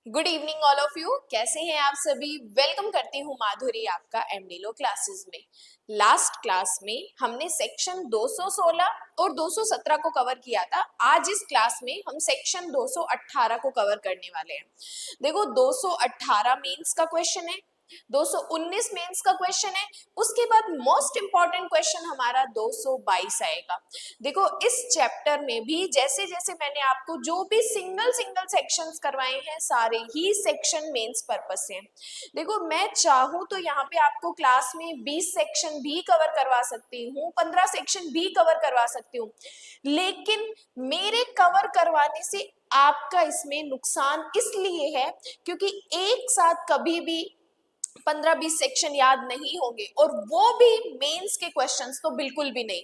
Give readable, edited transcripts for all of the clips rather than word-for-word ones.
Good evening all of you. कैसे हैं आप सभी? वेलकम करती हूँ माधुरी आपका एमडीलो क्लासेस में। लास्ट क्लास में हमने सेक्शन 216 और 217 को कवर किया था। आज इस क्लास में हम सेक्शन 218 को कवर करने वाले हैं। देखो 218 मेंस का क्वेश्चन है, 219 मेंस का क्वेश्चन है, उसके बाद मोस्ट इंपॉर्टेंट क्वेश्चन हमारा 222 आएगा। देखो इस चैप्टर में भी जैसे जैसे मैंने आपको जो भी सिंगल सिंगल सेक्शंस करवाए हैं सारे ही सेक्शन मेंस पर्पस से हैं। देखो मैं चाहूँ तो यहाँ पे आपको क्लास में 20 सेक्शन भी कवर करवा सकती हूँ, 15 सेक्शन भी कवर करवा सकती हूँ, लेकिन मेरे कवर करवाने से आपका इसमें नुकसान इसलिए है क्योंकि एक साथ कभी भी 15-20 सेक्शन याद नहीं होंगे, और वो भी मेंस के क्वेश्चंस तो बिल्कुल भी नहीं,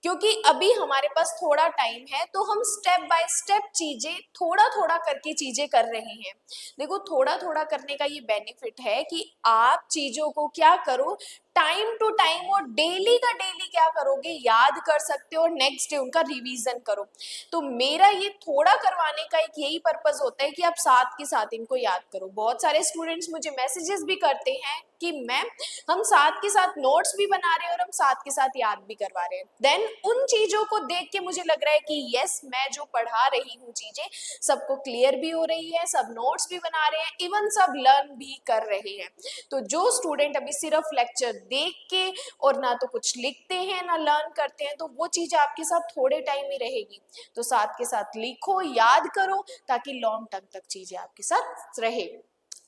क्योंकि अभी हमारे पास थोड़ा टाइम है तो हम स्टेप बाय स्टेप चीजें थोड़ा थोड़ा करके चीजें कर रहे हैं। देखो थोड़ा थोड़ा करने का ये बेनिफिट है कि आप चीजों को क्या करो, टाइम टू टाइम और डेली का डेली क्या करोगे, याद कर सकते हो और नेक्स्ट डे उनका रिवीजन करो। तो मेरा ये थोड़ा करवाने का एक यही पर्पस होता है कि आप साथ के साथ इनको याद करो। बहुत सारे स्टूडेंट्स मुझे मैसेजेस भी करते हैं कि मैम हम साथ के साथ नोट्स भी बना रहे हैं और हम साथ के साथ याद भी करवा रहे हैं। देन उन चीजों को देख के मुझे लग रहा है कि यस मैं जो पढ़ा रही हूँ चीजें सबको क्लियर भी हो रही है, सब नोट्स भी बना रहे हैं, इवन सब लर्न भी कर रहे हैं। तो जो स्टूडेंट अभी सिर्फ लेक्चर देख के और ना तो कुछ लिखते हैं ना लर्न करते हैं, तो वो चीज आपके साथ थोड़े टाइम ही रहेगी। तो साथ के साथ लिखो, याद करो, ताकि लॉन्ग टर्म तक चीजें आपके साथ रहे।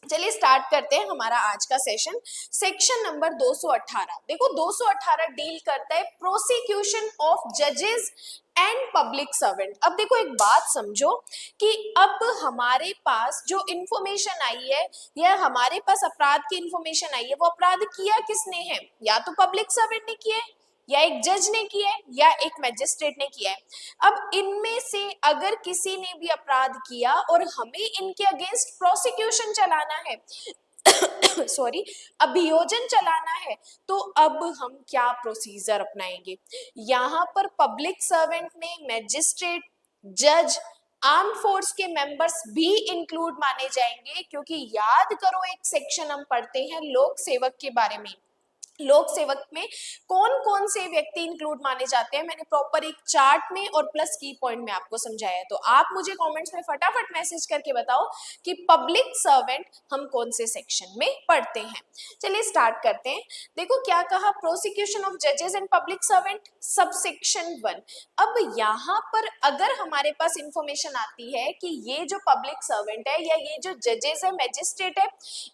चलिए स्टार्ट करते हैं हमारा आज का सेशन। Section number 218। देखो 218 डील करता है प्रोसिक्यूशन ऑफ जजेस एंड पब्लिक सर्वेंट। अब देखो एक बात समझो कि अब हमारे पास जो इंफॉर्मेशन आई है या हमारे पास अपराध की इंफॉर्मेशन आई है, वो अपराध किया किसने है? या तो पब्लिक सर्वेंट ने किया है, या एक जज ने किया है, या एक मैजिस्ट्रेट ने किया है। अब इनमें से अगर किसी ने भी अपराध किया और हमें इनके अगेंस्ट प्रोसिक्यूशन चलाना है सॉरी अभियोजन चलाना है, तो अब हम क्या प्रोसीजर अपनाएंगे? यहाँ पर पब्लिक सर्वेंट में मैजिस्ट्रेट, जज, आर्म फोर्स के मेंबर्स भी इंक्लूड माने जाएंगे, क्योंकि याद करो एक सेक्शन हम पढ़ते हैं लोक सेवक के बारे में। लोक सेवक में कौन कौन से व्यक्ति इंक्लूड माने जाते हैं, मैंने प्रॉपर एक चार्ट में और प्लस की पॉइंट में आपको समझाया है। तो आप मुझे कमेंट्स में फटाफट मैसेज करके बताओ कि पब्लिक सर्वेंट हम कौन से सेक्शन में पढ़ते हैं। चलिए स्टार्ट करते हैं। देखो क्या कहा, प्रोसिक्यूशन ऑफ जजेस and public servant sub section 1। अब यहाँ पर अगर हमारे पास इंफॉर्मेशन आती है कि ये जो पब्लिक सर्वेंट है या ये जो जजेस है, मैजिस्ट्रेट है,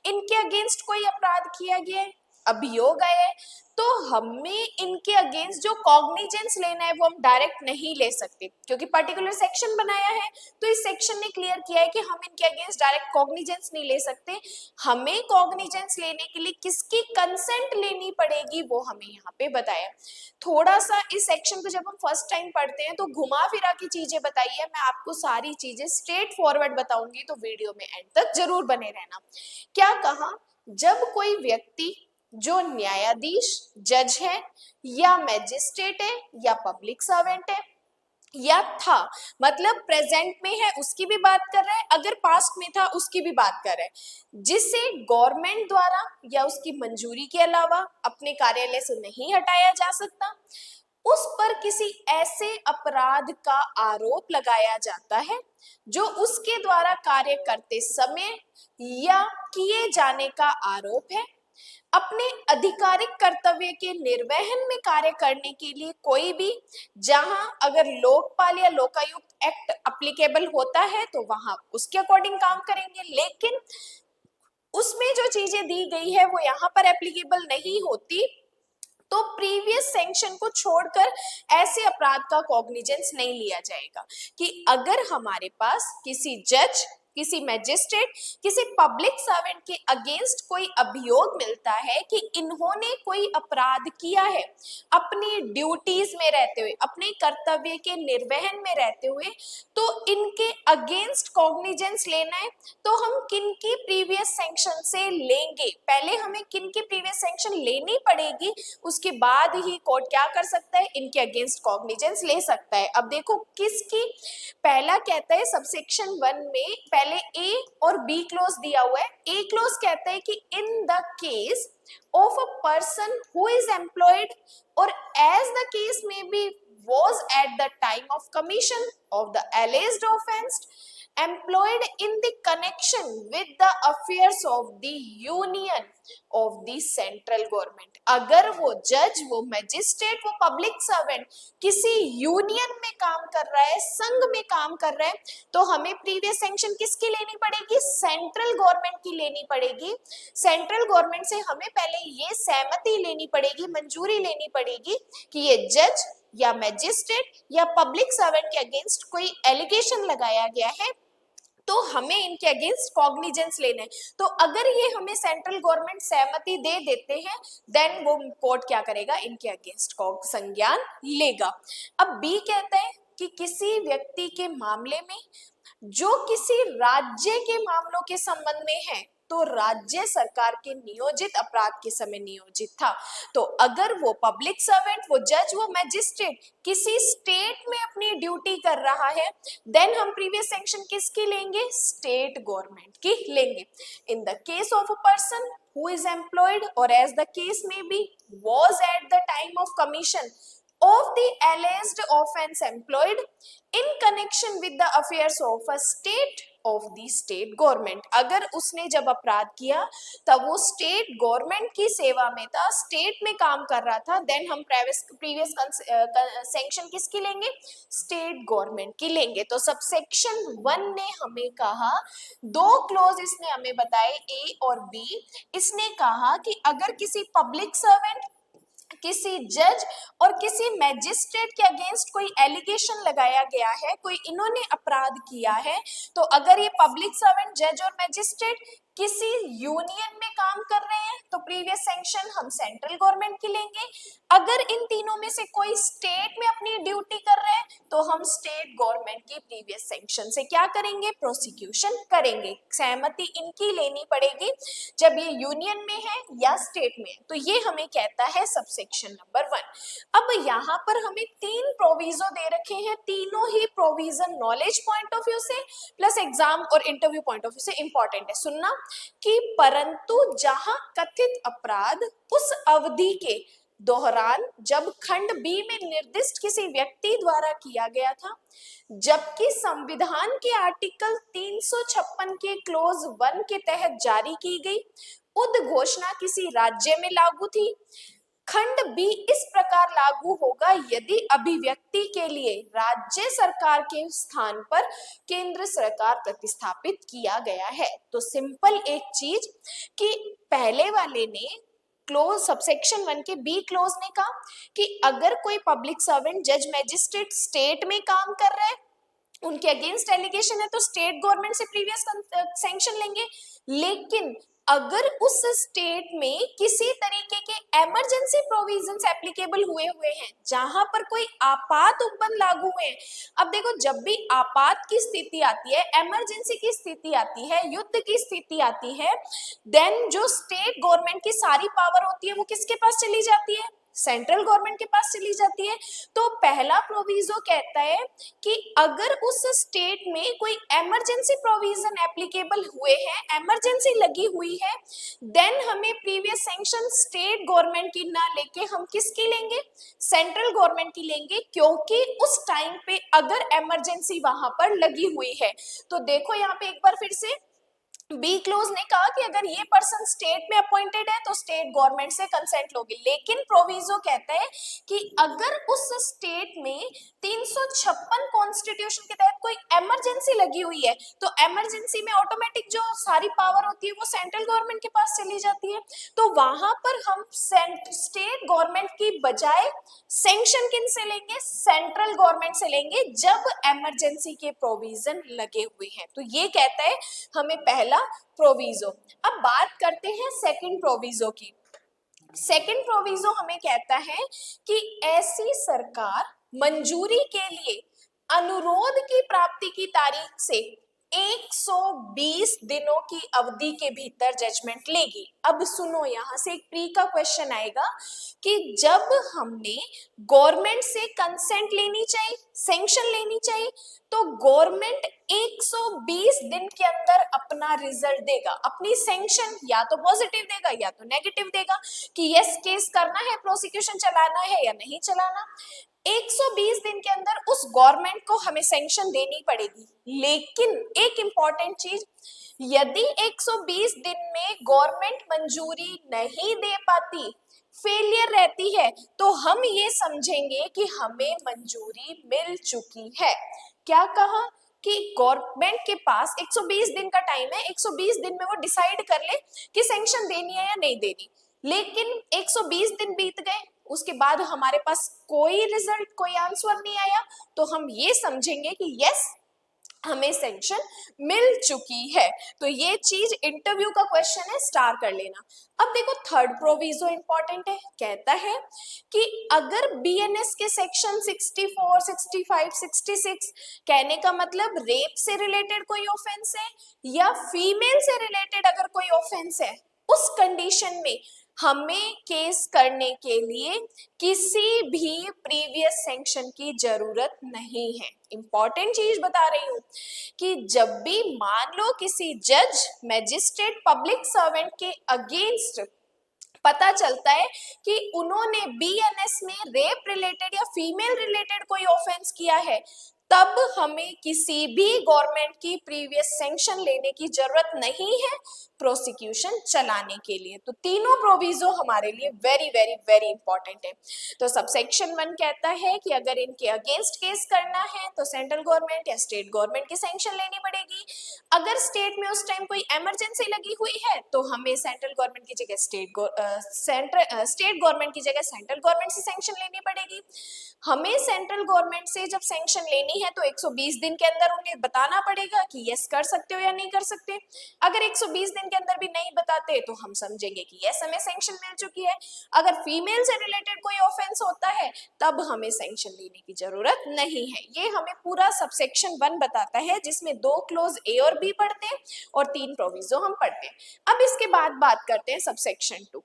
इनके अगेंस्ट कोई अपराध किया गया है, अभियोग आया है, तो हमें इनके अगेंस्ट जो कॉग्निजेंस लेना है वो हम डायरेक्ट नहीं ले सकते, क्योंकि पर्टिकुलर सेक्शन बनाया है तो इस सेक्शन ने क्लियर किया है कि हम इनके अगेंस्ट डायरेक्ट कॉग्निजेंस नहीं ले सकते। हमें कॉग्निजेंस लेने के लिए किसकी कंसेंट लेनी पड़ेगी वो हमें यहाँ पे बताया। थोड़ा सा इस सेक्शन को जब हम फर्स्ट टाइम पढ़ते हैं तो घुमा फिरा की चीजें बताई है, मैं आपको सारी चीजें स्ट्रेट फॉरवर्ड बताऊंगी, तो वीडियो में एंड तक जरूर बने रहना। क्या कहा, जब कोई व्यक्ति जो न्यायाधीश, जज है या मैजिस्ट्रेट है या पब्लिक सर्वेंट है या था, मतलब प्रेजेंट में है उसकी भी बात कर रहा है, अगर पास्ट में था उसकी भी बात कर रहा है, जिसे गवर्नमेंट द्वारा या उसकी मंजूरी के अलावा अपने कार्यालय से नहीं हटाया जा सकता, उस पर किसी ऐसे अपराध का आरोप लगाया जाता है जो उसके द्वारा कार्य करते समय या किए जाने का आरोप है, अपने आधिकारिक कर्तव्य के निर्वहन में कार्य करने के लिए कोई भी, जहां अगर लोकपाल या लोकायुक्त एक्ट अप्लीकेबल होता है तो वहां उसके अकॉर्डिंग काम करेंगे, लेकिन उसमें जो चीजें दी गई है वो यहाँ पर एप्लीकेबल नहीं होती, तो प्रीवियस सैंक्शन को छोड़कर ऐसे अपराध का कॉग्निजेंस नहीं लिया जाएगा। कि अगर हमारे पास किसी जज, किसी मैजिस्ट्रेट, किसी पब्लिक सर्वेंट के अगेंस्ट कोई अभियोग मिलता है कि इन्होंने कोई अपराध किया है अपनी ड्यूटीज में रहते हुए, अपने कर्तव्य के निर्वहन में रहते हुए, तो इनके अगेंस्ट कॉग्निजेंस लेना है, तो हम किन की प्रीवियस सैंक्शन से लेंगे? पहले हमें किन की प्रीवियस सैंक्शन लेनी पड़ेगी, उसके बाद ही कोर्ट क्या कर सकता है, इनके अगेंस्ट कॉग्निजेंस ले सकता है। अब देखो किसकी, पहला कहता है सबसेक्शन 1 में पहले ए और बी क्लोज दिया हुआ है। ए क्लोज कहता है कि in the case of a person who is employed or as the case may be was at the time of commission of the alleged offense employed in the connection with the affairs of the union of the central government। अगर वो जज, वो magistrate, वो public servant किसी union में काम कर रहा है, संघ में काम कर रहा है, तो हमें प्रीवियस सैंक्शन किसकी लेनी पड़ेगी? सेंट्रल गवर्नमेंट की लेनी पड़ेगी। सेंट्रल गवर्नमेंट से हमें पहले ये सहमति लेनी पड़ेगी, मंजूरी लेनी पड़ेगी कि ये जज या मैजिस्ट्रेट या पब्लिक सर्वेंट के अगेंस्ट कोई एलिगेशन लगाया गया है तो हमें इनके अगेंस्ट कॉग्निजेंस लेना है। तो अगर ये हमें सेंट्रल गवर्नमेंट सहमति दे देते हैं देन वो कोर्ट क्या करेगा? इनके अगेंस्ट संज्ञान लेगा। अब बी कहता है कि किसी व्यक्ति के मामले में जो किसी राज्य के मामलों के संबंध में है तो राज्य सरकार के नियोजित अपराध के समय नियोजित था। तो अगर वो पब्लिक सर्वेंट, वो जज, वो मैजिस्ट्रेट किसी स्टेट में अपनी ड्यूटी कर रहा है देन हम प्रीवियस सैंक्शन किसकी लेंगे? स्टेट गवर्नमेंट की लेंगे। In the case of a person who is employed or as the case may be was at the time of commission of the alleged offense employed in connection with the affairs of a state of the state government। अगर उसने जब अपराध किया तब वो state government की सेवा में था, स्टेट में काम कर रहा था, देन हम प्रीवियस सैंक्शन किसकी लेंगे? स्टेट गवर्नमेंट की लेंगे। तो सबसेक्शन 1 ने हमें कहा, दो क्लोज इसने हमें बताए ए और बी। इसने कहा कि अगर किसी पब्लिक सर्वेंट, किसी जज और किसी मैजिस्ट्रेट के अगेंस्ट कोई एलिगेशन लगाया गया है, कोई इन्होंने अपराध किया है, तो अगर ये पब्लिक सर्वेंट, जज और मैजिस्ट्रेट किसी यूनियन में काम कर रहे हैं तो प्रीवियस सैंक्शन हम सेंट्रल गवर्नमेंट की लेंगे। अगर इन तीनों में से कोई स्टेट में अपनी ड्यूटी कर रहे हैं तो हम स्टेट गवर्नमेंट की प्रीवियस सैंक्शन से क्या करेंगे? प्रोसिक्यूशन करेंगे। सहमति इनकी लेनी पड़ेगी जब ये यूनियन में है या स्टेट में है। तो ये हमें कहता है सबसेक्शन नंबर 1। अब यहाँ पर हमें 3 प्रोविजो दे रखे हैं, तीनों ही provision knowledge point of view से प्लस एग्जाम और इंटरव्यू पॉइंट ऑफ व्यू से इंपॉर्टेंट है, सुनना। कि परंतु जहां कथित अपराध उस अवधि के दौरान जब खंड बी में निर्दिष्ट किसी व्यक्ति द्वारा किया गया था, जबकि संविधान के आर्टिकल 356 के क्लोज 1 के तहत जारी की गई उद्घोषणा किसी राज्य में लागू थी, खंड बी इस प्रकार लागू होगा यदि अभिव्यक्ति के लिए राज्य सरकार के स्थान पर केंद्र सरकार प्रतिस्थापित किया गया है। तो सिंपल एक चीज कि पहले वाले ने क्लोज सबसेक्शन 1 के बी क्लोज ने कहा कि अगर कोई पब्लिक सर्वेंट, जज, मैजिस्ट्रेट स्टेट में काम कर रहा है, उनके अगेंस्ट एलिगेशन है तो स्टेट गवर्नमेंट से प्रीवियस सैंक्शन लेंगे। लेकिन अगर उस स्टेट में किसी तरीके के इमरजेंसी प्रोविजंस एप्लीकेबल हुए हैं, जहां पर कोई आपात उपबंध लागू हुए हैं। अब देखो, जब भी आपात की स्थिति आती है, इमरजेंसी की स्थिति आती है, युद्ध की स्थिति आती है, देन जो स्टेट गवर्नमेंट की सारी पावर होती है वो किसके पास चली जाती है? सेंट्रल गवर्नमेंट के पास चली जाती है। तो पहला प्रोविजो कहता है कि अगर उस स्टेट में कोई इमरजेंसी प्रोविजन एप्लीकेबल हुए हैं, इमरजेंसी लगी हुई है, देन हमें प्रीवियस सैंक्शन स्टेट गवर्नमेंट की ना लेके हम किसकी लेंगे? सेंट्रल गवर्नमेंट की लेंगे, क्योंकि उस टाइम पे अगर इमरजेंसी वहां पर लगी हुई है। तो देखो यहाँ पे एक बार फिर से बी क्लोज ने कहा कि अगर ये पर्सन स्टेट में अपॉइंटेड है तो स्टेट गवर्नमेंट से कंसेंट लोगे। लेकिन प्रोविजो कहता है कि अगर उस स्टेट में 356 कॉन्स्टिट्यूशन के तहत कोई इमरजेंसी लगी हुई है तो इमरजेंसी में ऑटोमेटिक जो सारी पावर होती है वो सेंट्रल गवर्नमेंट के पास चली जाती है। तो वहां पर हम स्टेट गवर्नमेंट की बजाय सैंक्शन किन से लेंगे? सेंट्रल गवर्नमेंट से लेंगे जब इमरजेंसी के प्रोविजन लगे हुए हैं। तो ये कहता है हमें पहला प्रोविजो। अब बात करते हैं सेकंड प्रोविजो की। सेकंड प्रोविजो हमें कहता है कि ऐसी सरकार मंजूरी के लिए अनुरोध की प्राप्ति की तारीख से 120 दिनों की अवधि के भीतर जजमेंट लेगी। अब सुनो, यहां से एक प्री का क्वेश्चन आएगा कि जब हमने गवर्नमेंट से कंसेंट लेनी चाहिए, सैंक्शन लेनी चाहिए, तो गवर्नमेंट 120 दिन के अंदर अपना रिजल्ट देगा, अपनी सैंक्शन या तो पॉजिटिव देगा या तो नेगेटिव देगा कि यस केस करना है, प्रोसिक्यूशन चलाना है या नहीं चलाना। 120 दिन के अंदर उस गवर्नमेंट को हमें सैंक्शन देनी पड़ेगी। लेकिन एक इंपॉर्टेंट चीज, यदि 120 दिन में गवर्नमेंट मंजूरी नहीं दे पाती, फेलियर रहती है, तो हम ये समझेंगे कि हमें मंजूरी मिल चुकी है। क्या कहा कि गवर्नमेंट के पास 120 दिन का टाइम है, 120 दिन में वो डिसाइड कर ले कि सैंक्शन देनी है या नहीं देनी। लेकिन 120 दिन बीत गए, उसके बाद हमारे पास कोई रिजल्ट, कोई आंसर नहीं आया, तो हम ये समझेंगे कि यस, हमें सैंक्शन मिल चुकी है। तो ये चीज इंटरव्यू का क्वेश्चन है, स्टार कर लेना। अब देखो थर्ड प्रोविजो इंपॉर्टेंट है, कहता है कि अगर बीएनएस के सेक्शन 64, 65, 66, कहने का मतलब रेप से रिलेटेड कोई ऑफेंस है या फीमेल से रिलेटेड अगर कोई ऑफेंस है, उस कंडीशन में हमें केस करने के लिए किसी भी प्रीवियस सैंक्शन की जरूरत नहीं है। इंपॉर्टेंट चीज बता रही हूं कि जब भी मान लो किसी जज, मैजिस्ट्रेट, पब्लिक सर्वेंट के अगेंस्ट पता चलता है कि उन्होंने बीएनएस में रेप रिलेटेड या फीमेल रिलेटेड कोई ऑफेंस किया है, तब हमें किसी भी गवर्नमेंट की प्रीवियस सैंक्शन लेने की जरूरत नहीं है प्रोसिक्यूशन चलाने के लिए। तो तीनों प्रोविजो हमारे लिए वेरी वेरी वेरी इंपॉर्टेंट है। तो सबसेक्शन 1 कहता है कि अगर इनके अगेंस्ट केस करना है तो सेंट्रल गवर्नमेंट या स्टेट गवर्नमेंट की सैंक्शन लेनी पड़ेगी। अगर स्टेट में उस टाइम कोई इमरजेंसी लगी हुई है तो हमें सेंट्रल गवर्नमेंट की जगह स्टेट गवर्नमेंट की जगह सेंट्रल गवर्नमेंट से सैंक्शन लेनी पड़ेगी। हमें सेंट्रल गवर्नमेंट से जब सैंक्शन लेनी है तो 120 दिन के अंदर उन्हें बताना पड़ेगा कि यस कर सकते हो या नहीं कर सकते। अगर 120 दिन के अंदर भी नहीं बताते तो हम समझेंगे कि यस, हमें सैंक्शन मिल चुकी है। अगर फीमेल से रिलेटेड कोई ऑफेंस होता है तब हमें सैंक्शन लेने की जरूरत नहीं है। ये हमें पूरा सबसेक्शन 1 बताता है, जिसमें 2 क्लोज ए और बी पढ़ते हैं और 3 प्रोविजो हम पढ़ते हैं। अब इसके बाद बात करते हैं सबसेक्शन 2।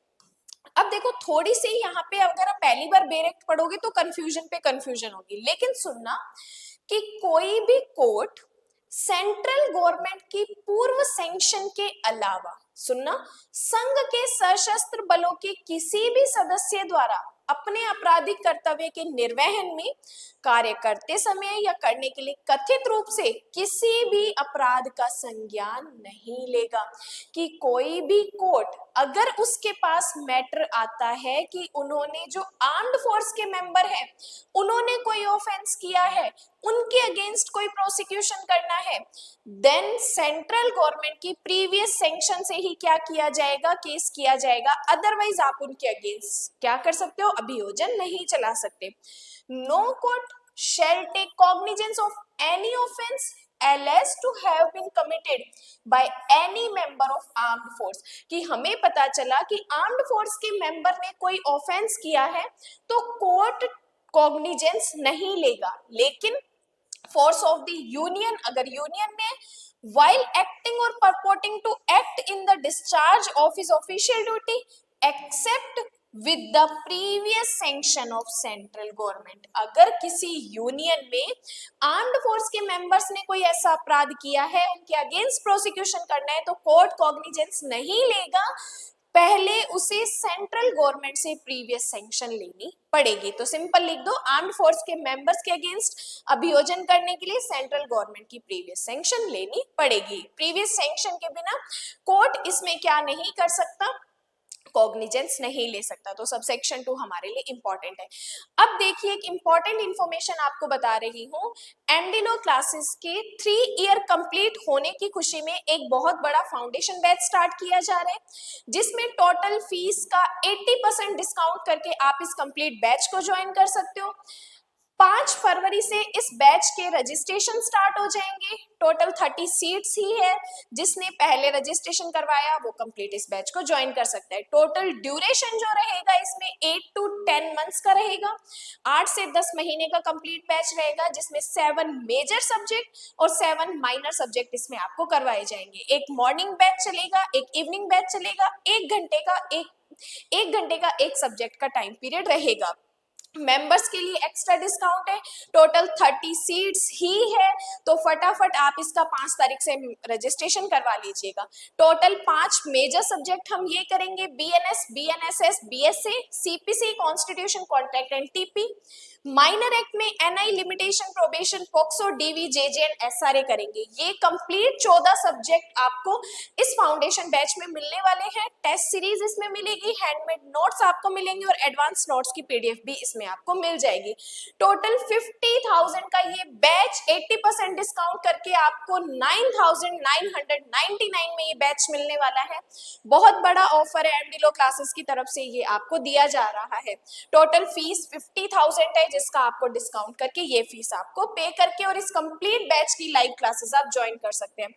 अब देखो थोड़ी सी यहाँ पे अगर आप पहली बार डायरेक्ट पढ़ोगे तो कंफ्यूजन पे कंफ्यूजन होगी, लेकिन सुनना कि कोई भी कोर्ट सेंट्रल गवर्नमेंट की पूर्व सैंक्शन के अलावा, सुनना, संघ के सशस्त्र बलों के किसी भी सदस्य द्वारा अपने आपराधिक कर्तव्य के निर्वहन में कार्य करते समय या करने के लिए कथित रूप से किसी भी अपराध का संज्ञान नहीं लेगा। कि कोई भी कोर्ट अगर उसके पास मैटर आता है कि उन्होंने जो आर्म्ड फोर्स के मेंबर हैं उन्होंने कोई ऑफेंस किया है, उनके अगेंस्ट कोई प्रोसिक्यूशन करना है, देन सेंट्रल गवर्नमेंट की प्रीवियस सैंक्शन से ही क्या किया जाएगा, केस किया जाएगा। अदरवाइज आप उनके अगेंस्ट क्या कर सकते हो, अभियोजन नहीं चला सकते। No court shall take cognizance of any offense alleged to have been committed by any member of armed force। कि हमें पता चला कि आर्म्ड फोर्स के मेंबर ने कोई ऑफेंस किया है तो कोर्ट कॉग्निजेंस नहीं लेगा। लेकिन फोर्स ऑफ द यूनियन, अगर यूनियन ने while acting or purporting to act in the discharge of his official duty except with the previous sanction of central government, अगर किसी यूनियन में आर्म्ड फोर्स के members ने कोई ऐसा अपराध किया है, उनके अगेंस्ट प्रोसिक्यूशन करना है, तो कोर्ट कॉग्निजेंस नहीं लेगा, पहले उसे सेंट्रल गवर्नमेंट से प्रीवियस सैंक्शन लेनी पड़ेगी। तो सिंपल लिख दो, आर्म्ड फोर्स के मेंबर्स के अगेंस्ट अभियोजन करने के लिए सेंट्रल गवर्नमेंट की प्रीवियस सैंक्शन लेनी पड़ेगी। प्रीवियस सैंक्शन के बिना कोर्ट इसमें क्या नहीं कर सकता, कॉग्निजेंस नहीं ले सकता। तो सबसेक्शन 2 हमारे लिए इंपॉर्टेंट है। अब देखिए एक इंपॉर्टेंट इंफॉर्मेशन आपको बता रही हूँ, एमडी लॉ क्लासेस के 3 ईयर कंप्लीट होने की खुशी में एक बहुत बड़ा फाउंडेशन बैच स्टार्ट किया जा रहा है, जिसमें टोटल फीस का 80% डिस्काउंट करके आप इस कंप्लीट बैच को ज्वाइन कर सकते हो। 5 फरवरी से इस बैच के रजिस्ट्रेशन स्टार्ट हो जाएंगे। टोटल 30 सीट्स ही है। जिसने पहले रजिस्ट्रेशन करवाया वो कंप्लीट इस बैच को ज्वाइन कर सकता है। टोटल ड्यूरेशन जो रहेगा इसमें 8 to 10 मंथ्स का रहेगा। 8 से 10 महीने का कंप्लीट बैच रहेगा, जिसमें 7 मेजर सब्जेक्ट और 7 माइनर सब्जेक्ट इसमें आपको करवाए जाएंगे। एक मॉर्निंग बैच चलेगा, एक इवनिंग बैच चलेगा। 1 घंटे का एक सब्जेक्ट का टाइम पीरियड रहेगा। मेंबर्स के लिए एक्स्ट्रा डिस्काउंट है। टोटल 30 सीट्स ही है, तो फटाफट आप इसका 5 तारीख से रजिस्ट्रेशन करवा लीजिएगा। टोटल 5 मेजर सब्जेक्ट हम ये करेंगे, BNS, BNSS, BSA, CPC, constitution, contract and TP. Minor act में NI, limitation, probation, POCSO, DV, JJ and SRA करेंगे। ये कंप्लीट 14 सब्जेक्ट आपको इस फाउंडेशन बैच में मिलने वाले हैं। टेस्ट सीरीज इसमें मिलेगी, हैंडमेड नोट्स आपको मिलेंगे और एडवांस नोट्स की पीडीएफ भी इसमें आपको मिल जाएगी। टोटल 50,000 का ये बैच 80% डिस्काउंट करके आपको 9,999 में ये बैच मिलने वाला है। बहुत बड़ा ऑफर है एमडी लॉ क्लासेस की तरफ से, ये आपको दिया जा रहा है। टोटल फीस 50,000 है, जिसका आपको डिस्काउंट करके ये फीस आपको पे करके और इस कंप्लीट बैच की लाइव क्लासेस आप ज्वाइन कर सकते हैं।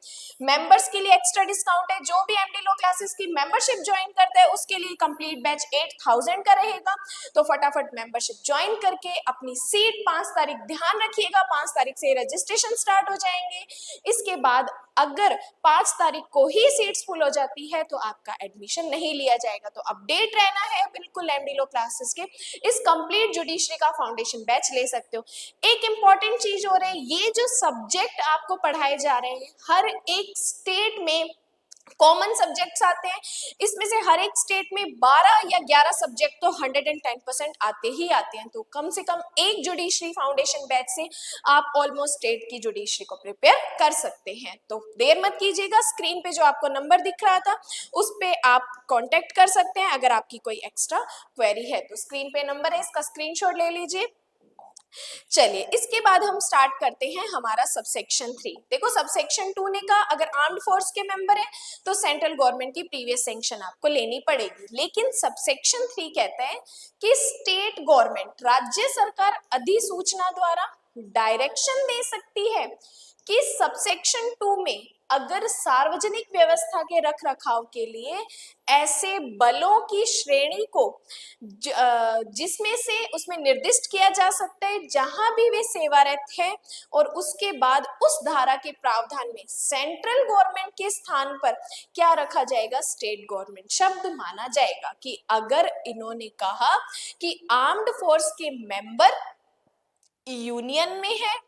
मेंबर्स के लिए एक्स्ट्रा डिस्काउंट है। जो भी एमडी लॉ क्लासेस की मेंबरशिप ज्वाइन करता है उसके लिए कंप्लीट बैच 8,000 का रहेगा। तो फटाफट मेंबरशिप ज्वाइन करके अपनी सीट 5 तारीख, ध्यान रखिएगा 5 तारीख से रजिस्ट्रेशन स्टार्ट हो जाएंगे। इसके बाद अगर 5 तारीख को ही सीट्स फुल हो जाती है तो आपका एडमिशन नहीं लिया जाएगा। तो अपडेट रहना है बिल्कुल एमडी लॉ क्लासेस के इस कंप्लीट जुडिशरी का फाउंडेशन बैच ले सकते हो। एक इंपॉर्टेंट चीज हो रही है, ये जो सब्जेक्ट आपको पढ़ाए जा रहे हैं हर एक स्टेट में कॉमन सब्जेक्ट्स आते हैं। इसमें से हर एक स्टेट में 12 या 11 सब्जेक्ट तो 110% आते ही आते हैं। तो कम से कम एक जुडिशरी फाउंडेशन बैच से आप ऑलमोस्ट स्टेट की जुडिशरी को प्रिपेयर कर सकते हैं। तो देर मत कीजिएगा, स्क्रीन पे जो आपको नंबर दिख रहा था उस पे आप कांटेक्ट कर सकते हैं अगर आपकी कोई एक्स्ट्रा क्वेरी है। तो स्क्रीन पे नंबर है, इसका स्क्रीनशॉट ले लीजिए। चलिए इसके बाद हम स्टार्ट करते हैं हमारा सबसेक्शन 3। देखो सबसेक्शन 2 ने कहा अगर आर्म्ड फोर्स के मेंबर है तो सेंट्रल गवर्नमेंट की प्रीवियस सैंक्शन आपको लेनी पड़ेगी। लेकिन सबसेक्शन 3 कहता है कि स्टेट गवर्नमेंट, राज्य सरकार अधिसूचना द्वारा डायरेक्शन दे सकती है कि सबसेक्शन 2 में अगर सार्वजनिक व्यवस्था के रख रखाव के लिए ऐसे बलों की श्रेणी को जिसमें से उसमें निर्दिष्ट किया जा सकता है जहां भी वे सेवारत है और उसके बाद उस धारा के प्रावधान में सेंट्रल गवर्नमेंट के स्थान पर क्या रखा जाएगा, स्टेट गवर्नमेंट शब्द माना जाएगा। कि अगर इन्होंने कहा कि आर्म्ड फोर्स के मेंबर यूनियन में है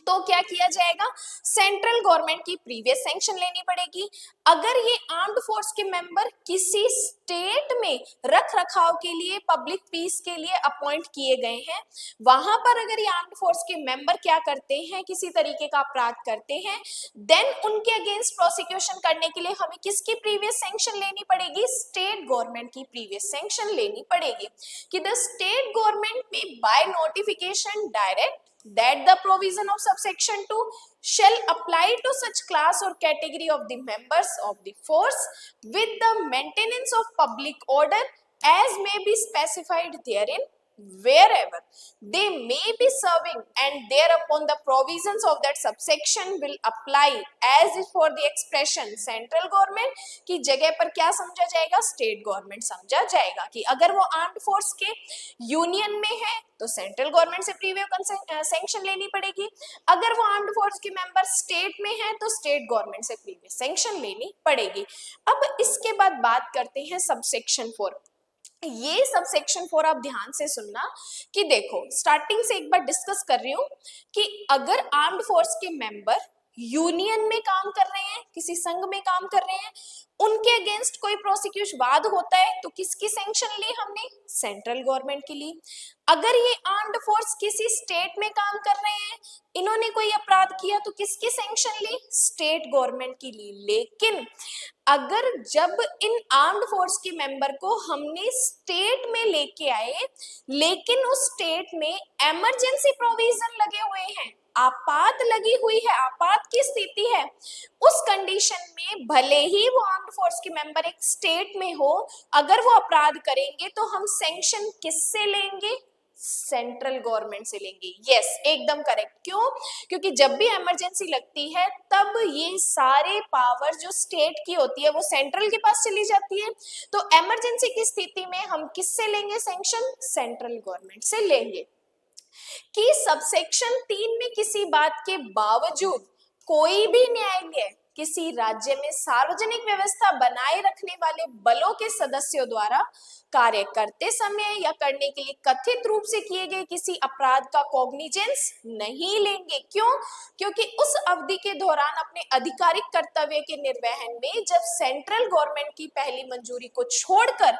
तो क्या किया जाएगा, सेंट्रल गवर्नमेंट की प्रीवियस सैंक्शन लेनी पड़ेगी। अगर ये आर्म्ड फोर्स के मेंबर किसी स्टेट में रख रखाव के लिए, पब्लिक पीस के लिए अपॉइंट किए गए हैं, वहां पर अगर ये आर्म्ड फोर्स के मेंबर क्या करते हैं, किसी तरीके का अपराध करते हैं, देन उनके अगेंस्ट प्रोसिक्यूशन करने के लिए हमें किसकी प्रीवियस सैंक्शन लेनी पड़ेगी, स्टेट गवर्नमेंट की प्रीवियस सैंक्शन लेनी पड़ेगी। कि द स्टेट गवर्नमेंट में by notification direct that the provision of subsection 2 shall apply to such class or category of the members of the force with the maintenance of public order as may be specified therein wherever they may be serving, and thereupon the provisions of that subsection will apply as if for the expression central government की जगह पर क्या समझा जाएगा, state government समझा जाएगा। कि अगर वो आर्म्ड फोर्स के यूनियन में है तो सेंट्रल गवर्नमेंट से प्रीवियस सैंक्शन लेनी पड़ेगी। अगर वो आर्म्ड फोर्स के मेंबर स्टेट में है तो स्टेट गवर्नमेंट से प्रीवियस सैंक्शन लेनी पड़ेगी। अब इसके बाद बात करते हैं सबसेक्शन 4। ये सबसेक्शन 4 आप ध्यान से सुनना कि देखो स्टार्टिंग से एक बार डिस्कस कर रही हूं कि अगर आर्म्ड फोर्स के मेंबर यूनियन में काम कर रहे हैं, किसी संघ में काम कर रहे हैं, उनके अगेंस्ट कोई प्रोसिक्यूशन वाद होता है तो किसकी सैंक्शन ली हमने, सेंट्रल गवर्नमेंट की ली। अगर ये आर्म्ड फोर्स किसी स्टेट में काम कर रहे हैं, इन्होंने कोई अपराध किया तो किसकी सैंक्शन ली, स्टेट गवर्नमेंट की ली। लेकिन अगर जब इन आर्म्ड फोर्स के मेंबर को हमने स्टेट में लेके आए लेकिन उस स्टेट में इमरजेंसी प्रोविजन लगे हुए हैं, आपात लगी हुई है, आपात की स्थिति है, उस कंडीशन में भले ही वो आर्म्ड फोर्स के मेंबर एक स्टेट में हो, अगर वो अपराध करेंगे तो हम सैंक्शन किससे लेंगे, सेंट्रल गवर्नमेंट से लेंगे। यस, एकदम करेक्ट। क्यों? क्योंकि जब भी इमरजेंसी लगती है तब ये सारे पावर जो स्टेट की होती है वो सेंट्रल के पास चली जाती है। तो इमरजेंसी की स्थिति में हम किससे लेंगे सैंक्शन? सेंट्रल गवर्नमेंट से लेंगे। कि सबसेक्शन 3 में किसी बात के बावजूद कोई भी न्यायालय किसी राज्य में सार्वजनिक व्यवस्था बनाए रखने वाले बलों के सदस्यों द्वारा कार्य करते समय या करने के लिए कथित रूप से किए गए किसी अपराध का कॉग्निजेंस नहीं लेंगे। क्यों? क्योंकि उस अवधि के दौरान अपने आधिकारिक कर्तव्य के निर्वहन में जब सेंट्रल गवर्नमेंट की पहली मंजूरी को छोड़कर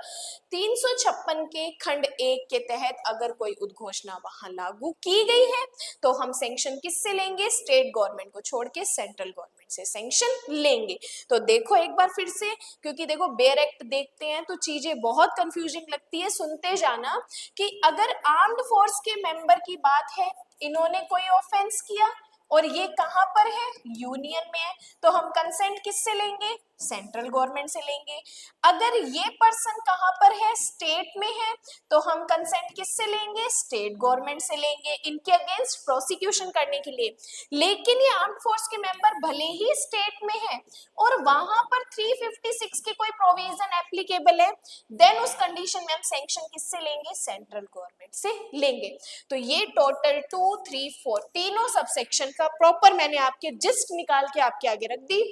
356 के खंड 1 के तहत अगर कोई उद्घोषणा वहां लागू की गई है तो हम सैंक्शन किससे लेंगे? स्टेट गवर्नमेंट को छोड़ के सेंट्रल गवर्नमेंट से सैंक्शन लेंगे। तो देखो एक बार फिर से, क्योंकि देखो बेयर एक्ट देखते हैं तो चीजें बहुत कंफ्यूजिंग लगती है, सुनते जाना कि अगर आर्म्ड फोर्स के मेंबर की बात है, इन्होंने कोई ऑफेंस किया और ये कहां पर है? यूनियन में है, तो हम कंसेंट किससे लेंगे? सेंट्रल गवर्नमेंट से लेंगे। अगर ये पर्सन कहां पर है? स्टेट में है, तो हम कंसेंट किससे लेंगे? स्टेट गवर्नमेंट से लेंगे इनके अगेंस्ट प्रोसिक्यूशन करने के लिए। लेकिन ये आर्म्ड फोर्स के मेंबर भले ही स्टेट में है और वहां पर 356 के कोई प्रोविजन एप्लीकेबल है, देन उस कंडीशन में हम सैंक्शन किससे लेंगे? सेंट्रल गवर्नमेंट से लेंगे। तो ये टोटल 2, 3, 4 तीनों सबसेक्शन का प्रॉपर मैंने आपके जिस्ट निकाल के आपके आगे रख दी।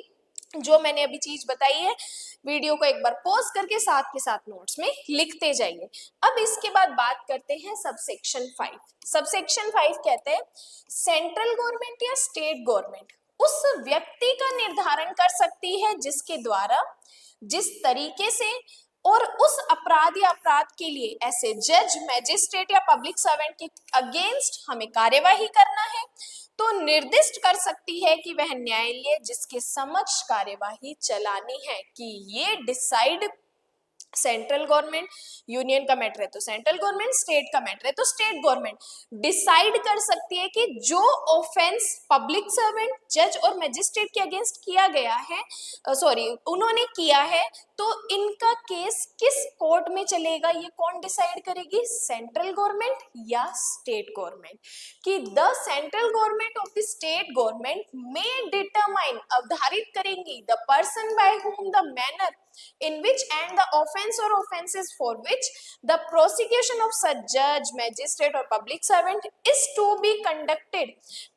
जो मैंने अभी चीज बताई है वीडियो को एक बार पॉज करके साथ के साथ नोट्स में लिखते जाइए। अब इसके बाद बात करते हैं सबसेक्शन 5। सबसेक्शन 5 कहते हैं सेंट्रल गवर्नमेंट या स्टेट गवर्नमेंट उस व्यक्ति का निर्धारण कर सकती है जिसके द्वारा जिस तरीके से और उस अपराध या अपराध के लिए ऐसे जज, मैजिस्ट्रेट या पब्लिक सर्वेंट के अगेंस्ट हमें कार्यवाही करना है तो निर्दिष्ट कर सकती है कि वह न्यायालय जिसके समक्ष कार्यवाही चलानी है, कि ये डिसाइड सेंट्रल गवर्नमेंट, यूनियन का मैटर है तो सेंट्रल गवर्नमेंट, स्टेट का मैटर है तो स्टेट गवर्नमेंट डिसाइड कर सकती है कि जो ऑफेंस पब्लिक सर्वेंट, जज और मैजिस्ट्रेट के अगेंस्ट किया गया है, उन्होंने किया है, तो इनका केस किस कोर्ट में चलेगा ये कौन डिसाइड करेगी? सेंट्रल गवर्नमेंट या स्टेट गवर्नमेंट। कि the central government of the state government में डिटरमाइन, अवधारित करेंगी the person by whom the manner in which and the offense or offenses for which the prosecution of such judge, magistrate or public servant is to be conducted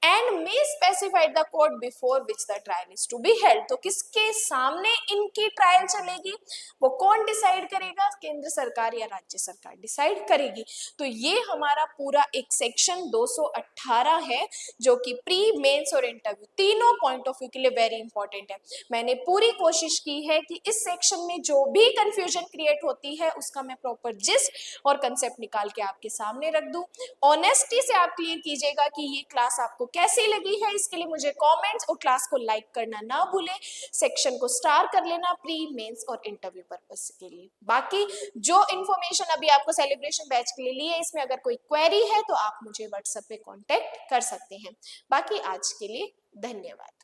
and may specify the court before which the trial is to be held। तो किसके सामने इनकी trial चलेगी वो कौन decide करेगा? केंद्र सरकार या राज्य सरकार डिसाइड करेगी। तो ये हमारा पूरा एक सेक्शन 218 है जो कि प्री, मेंस और इंटरव्यू तीनों पॉइंट ऑफ व्यू के लिए वेरी इंपॉर्टेंट है। मैंने पूरी कोशिश की है कि इस सेक्शन में जो भी कंफ्यूजन क्रिएट होती है उसका मैं प्रॉपर जिस्ट और कंसेप्ट निकाल के आपके सामने रख दूं। ऑनेस्टी से आप क्लियर कीजिएगा कि ये क्लास आपको कैसी लगी है, इसके लिए मुझे कमेंट्स और क्लास को लाइक करना ना भूलें। सेक्शन को स्टार कर लेना प्री, मेंस और इंटरव्यू पर्पस के लिए। बाकी जो इन्फॉर्मेशन अभी आपको सेलिब्रेशन बैच के लिए ली है, इसमें अगर कोई क्वेरी है तो आप मुझे व्हाट्सएप पे कांटेक्ट कर सकते हैं। बाकी आज के लिए धन्यवाद।